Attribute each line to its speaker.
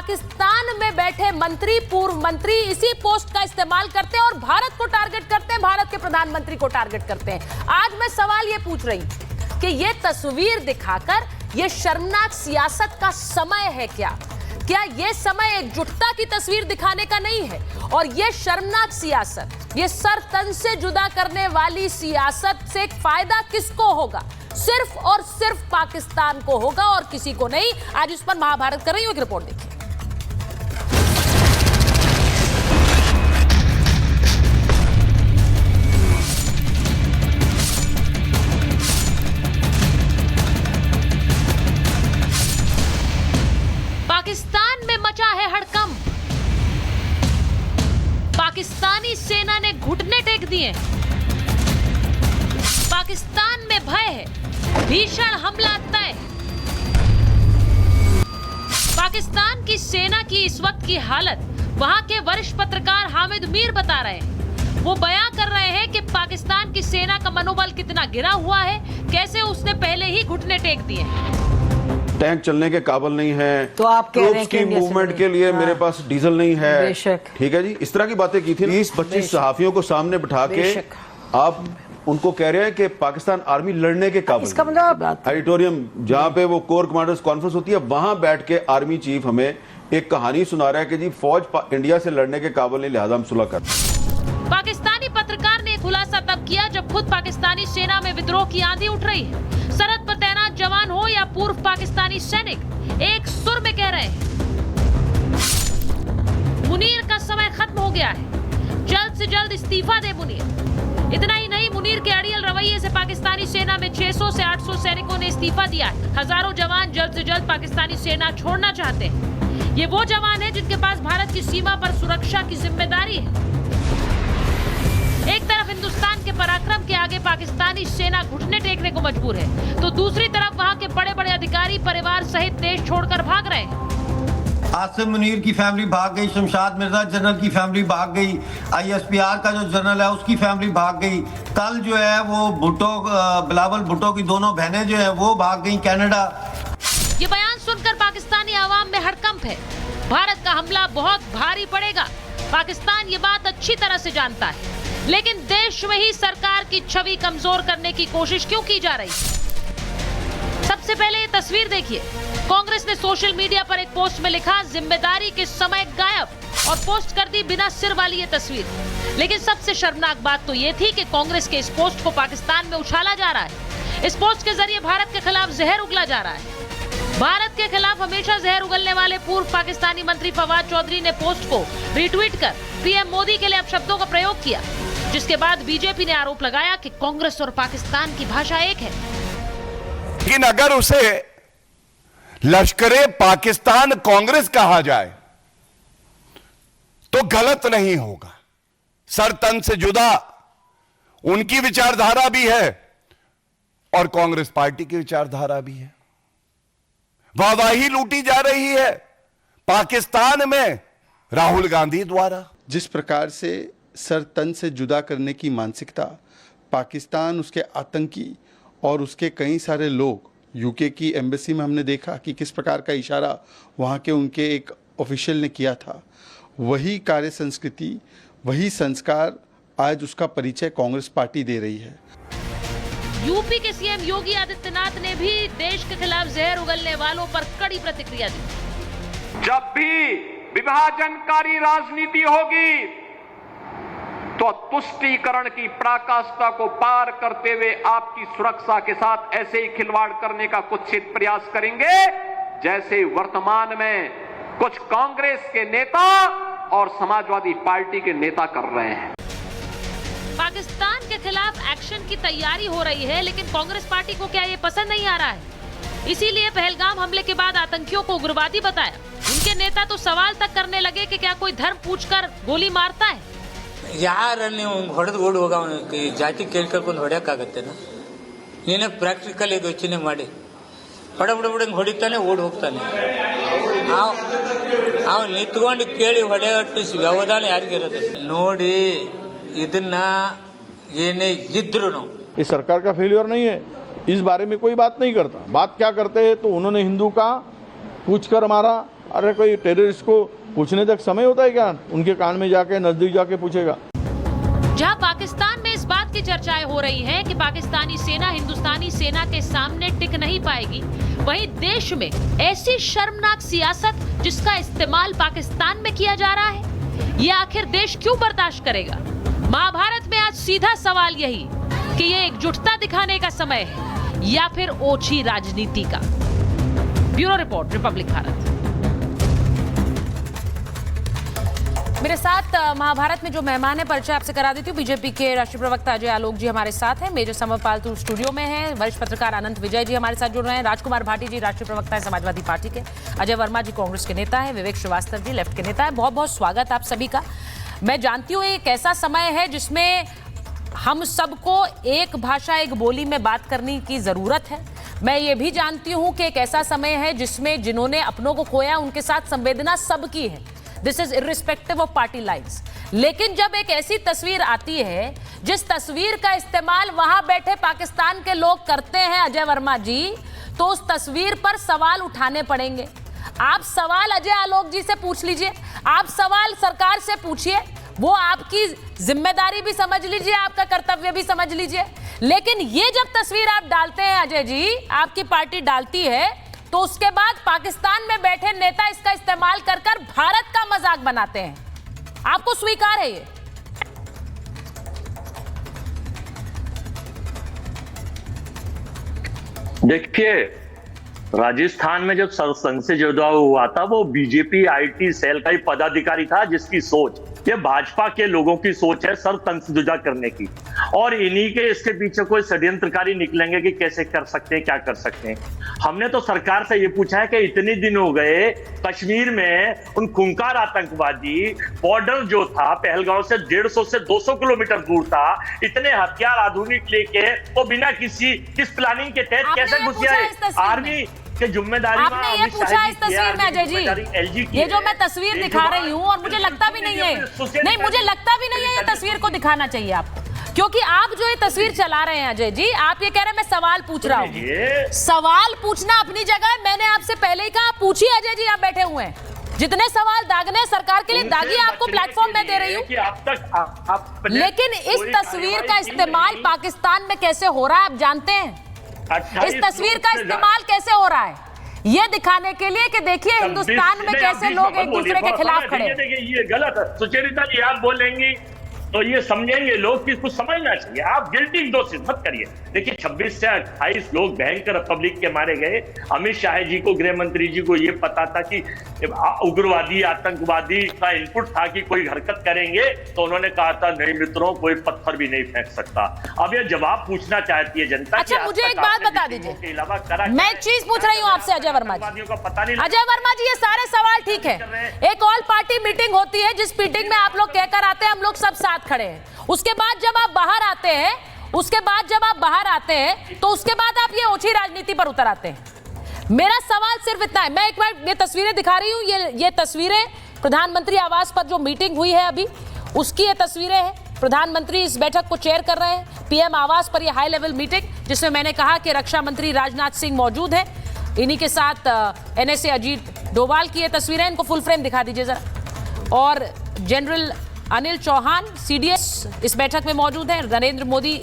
Speaker 1: पाकिस्तान में बैठे मंत्री, पूर्व मंत्री इसी पोस्ट का इस्तेमाल करते हैं और भारत को टारगेट करते हैं, भारत के प्रधानमंत्री को टारगेट करते हैं। आज मैं सवाल ये पूछ रही हूं कि ये तस्वीर दिखाकर ये शर्मनाक सियासत का समय है क्या? क्या ये समय एकजुटता की तस्वीर दिखाने का नहीं है? और ये शर्मनाक सियासत, ये सर तन से जुदा करने वाली सियासत से फायदा किसको होगा? सिर्फ और सिर्फ पाकिस्तान को होगा और किसी को नहीं। आज इस पर महाभारत कर रही हूं, एक रिपोर्ट देखिए। पाकिस्तान में मचा है हड़कंप। पाकिस्तानी सेना ने घुटने टेक दिए। पाकिस्तान में भय है, भीषण हमला तय। पाकिस्तान की सेना की इस वक्त की हालत वहां के वरिष्ठ पत्रकार हामिद मीर बता रहे हैं। वो बयां कर रहे हैं कि पाकिस्तान की सेना का मनोबल कितना गिरा हुआ है, कैसे उसने पहले ही घुटने टेक दिए।
Speaker 2: टैंक चलने के काबिल नहीं है,
Speaker 3: तो आप कह रहे हैं
Speaker 2: की मूवमेंट के लिए मेरे पास डीजल नहीं है।
Speaker 3: बेशक।
Speaker 2: ठीक है जी, इस तरह की बातें की थी। 20-25 सहाफियों को सामने बिठा के आप उनको कह रहे हैं कि पाकिस्तान आर्मी लड़ने के काबिल।
Speaker 3: इसका मतलब
Speaker 2: ऑडिटोरियम जहां पे वो कोर कमांडर्स कॉन्फ्रेंस होती है, वहां बैठ के आर्मी चीफ हमें एक कहानी सुना रहा है कि जी फौज इंडिया से लड़ने के काबिल नहीं, लिहाजा हम सुलह कर।
Speaker 1: पाकिस्तानी पत्रकार ने खुलासा तब किया जब खुद पाकिस्तानी सेना में विद्रोह की आंधी उठ रही है। सरहद पर तैनात जवान हो या पूर्व पाकिस्तानी सैनिक, एक सुर में कह रहे हैं मुनीर का समय खत्म हो गया है, जल्द से जल्द इस्तीफा दे मुनीर। इतना ही नहीं, मुनीर के अड़ियल रवैये से पाकिस्तानी सेना में 600 से 800 सैनिकों ने इस्तीफा दिया है। हजारों जवान जल्द से जल्द पाकिस्तानी सेना छोड़ना चाहते हैं। ये वो जवान है जिनके पास भारत की सीमा पर सुरक्षा की जिम्मेदारी है। एक तरफ हिंदुस्तान के पराक्रम के आगे पाकिस्तानी सेना घुटने टेकने को मजबूर है, तो दूसरी तरफ वहां के बड़े बड़े अधिकारी परिवार सहित देश छोड़कर भाग रहे हैं।
Speaker 4: आसिम मुनीर की फैमिली भाग गई, शमशाद मिर्जा जनरल की फैमिली भाग गई, ISPR का जो जनरल है उसकी फैमिली भाग गई। कल जो है वो भुट्टो, बिलावल भुट्टो की दोनों बहनें जो है वो भाग गई कनाडा।
Speaker 1: ये बयान सुनकर पाकिस्तानी आवाम में हड़कंप है। भारत का हमला बहुत भारी पड़ेगा। पाकिस्तान ये बात अच्छी तरह से जानता है, लेकिन देश में ही सरकार की छवि कमजोर करने की कोशिश क्यों की जा रही है? सबसे पहले ये तस्वीर देखिए। कांग्रेस ने सोशल मीडिया पर एक पोस्ट में लिखा, जिम्मेदारी के समय गायब, और पोस्ट कर दी बिना सिर वाली ये तस्वीर। लेकिन सबसे शर्मनाक बात तो ये थी कि कांग्रेस के इस पोस्ट को पाकिस्तान में उछाला जा रहा है। इस पोस्ट के जरिए भारत के खिलाफ जहर उगला जा रहा है। भारत के खिलाफ हमेशा जहर उगलने वाले पूर्व पाकिस्तानी मंत्री फवाद चौधरी ने पोस्ट को रीट्वीट कर पीएम मोदी के लिए अपशब्दों का प्रयोग किया, जिसके बाद बीजेपी ने आरोप लगाया कि कांग्रेस और पाकिस्तान की भाषा एक है।
Speaker 5: लेकिन अगर उसे लश्करे पाकिस्तान कांग्रेस कहा जाए तो गलत नहीं होगा। सर तन से जुदा उनकी विचारधारा भी है और कांग्रेस पार्टी की विचारधारा भी है। वाहवाही लूटी जा रही है पाकिस्तान में राहुल गांधी द्वारा।
Speaker 6: जिस प्रकार से सर तन से जुदा करने की मानसिकता पाकिस्तान, उसके आतंकी और उसके कई सारे लोग, यूके की एम्बेसी में हमने देखा कि किस प्रकार का इशारा वहाँ के उनके एक ऑफिशियल ने किया था। वही कार्य संस्कृति, वही संस्कार आज उसका परिचय कांग्रेस पार्टी दे रही है।
Speaker 1: यूपी के सीएम योगी आदित्यनाथ ने भी देश के खिलाफ जहर उगलने वालों पर कड़ी प्रतिक्रिया दी।
Speaker 7: जब भी विभाजनकारी राजनीति होगी तो तुष्टीकरण की पराकाष्ठा को पार करते हुए आपकी सुरक्षा के साथ ऐसे ही खिलवाड़ करने का कुत्सित प्रयास करेंगे जैसे वर्तमान में कुछ कांग्रेस के नेता और समाजवादी पार्टी के नेता कर रहे हैं।
Speaker 1: पाकिस्तान के खिलाफ एक्शन की तैयारी हो रही है, लेकिन कांग्रेस पार्टी को क्या ये पसंद नहीं आ रहा है? इसीलिए पहलगाम हमले के बाद आतंकियों को उग्रवादी बताया। उनके नेता तो सवाल तक करने लगे कि क्या कोई धर्म पूछकर गोली मारता है।
Speaker 8: ಯಾರನ್ನು ಹೊಡೆದು ಓಡಿ ಹೋಗ ಜಾತಿ ಕೇಳ್ಕೊಂಡು ಹೊಡೆಯೋಕ್ಕಾಗತ್ತೇನ? ನೀನೇ ಪ್ರಾಕ್ಟಿಕಲ್ ಇದು ಯೋಚನೆ ಮಾಡಿ ಹೊಡೆಬಿಡಂಗೆ ಹೊಡಿತಾನೆ ಓಡಿ ಹೋಗ್ತಾನೆ. ಅವ್ನು ನಿಂತ್ಕೊಂಡು ಕೇಳಿ ಹೊಡೆಯಟ್ಟು ವ್ಯವಧಾನ ಯಾರಿಗಿರೋದು ನೋಡಿ ಇದನ್ನ ಏನೇ ಇದ್ರು
Speaker 9: ये सरकार का फेलियर नहीं है, इस बारे में कोई बात नहीं करता। बात क्या करते हैं तो उन्होंने हिंदू का पूछकर मारा, अरे कोई टेररिस्ट को पूछने तक समय होता है क्या? उनके कान में जाके नजदीक जाके पूछेगा।
Speaker 1: जहां पाकिस्तान में इस बात की चर्चाएं हो रही हैं कि पाकिस्तानी सेना हिंदुस्तानी सेना के सामने टिक नहीं पाएगी, वहीं देश में ऐसी शर्मनाक सियासत जिसका इस्तेमाल पाकिस्तान में किया जा रहा है, ये आखिर देश क्यों बर्दाश्त करेगा? महाभारत में आज सीधा सवाल यही कि ये एकजुटता दिखाने का समय है या फिर ओछी राजनीति का। Bureau report, Republic Bharat. मेरे साथ महाभारत में जो मेहमान है परिचय आपसे करा देती हूँ। बीजेपी के राष्ट्रीय प्रवक्ता अजय आलोक जी हमारे साथ हैं, मेजर समरपाल तू स्टूडियो में है, वरिष्ठ पत्रकार अनंत विजय जी हमारे साथ जुड़ रहे हैं, राजकुमार भाटी जी राष्ट्रीय प्रवक्ता है समाजवादी पार्टी के, अजय वर्मा जी कांग्रेस के नेता है, विवेक श्रीवास्तव जी लेफ्ट के नेता है। बहुत बहुत स्वागत आप सभी का। मैं जानती हूँ एक ऐसा समय है जिसमें हम सबको एक भाषा एक बोली में बात करने की जरूरत है। मैं ये भी जानती हूँ कि एक ऐसा समय है जिसमें जिन्होंने अपनों को खोया उनके साथ संवेदना सबकी है। This is irrespective of party lines. लेकिन जब एक ऐसी तस्वीर आती है जिस तस्वीर का इस्तेमाल वहां बैठे पाकिस्तान के लोग करते हैं अजय वर्मा जी, तो उस तस्वीर पर सवाल उठाने पड़ेंगे। आप सवाल अजय आलोक जी से पूछ लीजिए, आप सवाल सरकार से पूछिए, वो आपकी जिम्मेदारी भी समझ लीजिए, आपका कर्तव्य भी समझ लीजिए। लेकिन ये जब तस्वीर आप डालते हैं अजय जी, आपकी पार्टी डालती है, तो उसके बाद पाकिस्तान में बैठे नेता इसका इस्तेमाल कर कर भारत का मजाक बनाते हैं। आपको स्वीकार है ये?
Speaker 3: देखिए, राजस्थान में जब संसद चुनाव हुआ था वो बीजेपी आईटी सेल का ही पदाधिकारी था जिसकी सोच, ये भाजपा के लोगों की सोच है सर तंसजुदा करने की, और इन्हीं के इसके पीछे कोई षड्यंत्रकारी निकलेंगे कि कैसे कर सकते हैं, क्या कर सकते हैं। हमने तो सरकार से ये पूछा है कि इतने दिन हो गए कश्मीर में उन खूंखार आतंकवादी, बॉर्डर जो था पहलगांव से 150 से 200 किलोमीटर दूर था, इतने हथियार आधुनिक लेके वो बिना किस प्लानिंग के तहत कैसे घुस गए? आर्मी के जिम्मेदारी
Speaker 1: आपने ये पूछा इस तस्वीर में अजय जी, ये जो मैं तस्वीर दिखा रही हूँ, और मुझे लगता भी नहीं है, नहीं मुझे लगता भी नहीं है ये तस्वीर को दिखाना चाहिए आपको, क्योंकि आप जो ये तस्वीर चला रहे हैं अजय जी, आप ये कह रहे हैं मैं सवाल पूछ रहा हूँ। सवाल पूछना अपनी जगह है, मैंने आपसे पहले ही कहा पूछिए अजय जी, आप बैठे हुए हैं, जितने सवाल दागने सरकार के लिए दागिए, आपको प्लेटफॉर्म मैं दे रही हूँ। लेकिन इस तस्वीर का इस्तेमाल पाकिस्तान में कैसे हो रहा है आप जानते हैं? इस तस्वीर का इस्तेमाल कैसे हो रहा है ये दिखाने के लिए कि देखिए हिंदुस्तान में कैसे लोग एक दूसरे के खिलाफ खड़े हैं।
Speaker 3: देखिए ये गलत है, सुचेरिता जी आप बोलेंगी तो ये समझेंगे लोग कि कुछ समझना चाहिए। आप गिल्टी दोषी मत करिए। देखिए 26 से 28 लोग भयंकर पब्लिक के मारे गए। अमित शाह जी को, गृह मंत्री जी को ये पता था कि उग्रवादी आतंकवादी का इनपुट था कि कोई हरकत करेंगे, तो उन्होंने कहा था नहीं मित्रों कोई पत्थर भी नहीं फेंक सकता। अब ये जवाब पूछना चाहती है जनता।
Speaker 1: अच्छा मुझे एक बात बता दीजिए, मैं एक चीज पूछ रही हूँ आपसे अजय वर्मा जी। अजय वर्मा जी ये सारे सवाल ठीक है, एक ऑल पार्टी मीटिंग होती है जिस मीटिंग में आप लोग कहकर आते हैं हम लोग सब साथ खड़े हैं, उसके बाद जब आप बाहर आते हैं तो उसके बाद आप ये ओछी राजनीति पर उतर आते हैं। मेरा सवाल सिर्फ इतना है, मैं एक बार ये तस्वीरें दिखा रही हूँ, ये तस्वीरें प्रधानमंत्री आवास पर जो मीटिंग हुई है अभी उसकी ये तस्वीरें हैं। प्रधानमंत्री इस बैठक को चेयर कर रहे हैं, पीएम आवास पर यह हाई लेवल मीटिंग जिसमें मैंने कहा कि रक्षा मंत्री राजनाथ सिंह मौजूद है, इन्हीं के साथ एनएसए अजीत डोभाल की ये तस्वीरें, इनको फुल फ्रेम दिखा दीजिए जरा, और जनरल अनिल चौहान सीडीएस इस बैठक में मौजूद हैं, नरेंद्र मोदी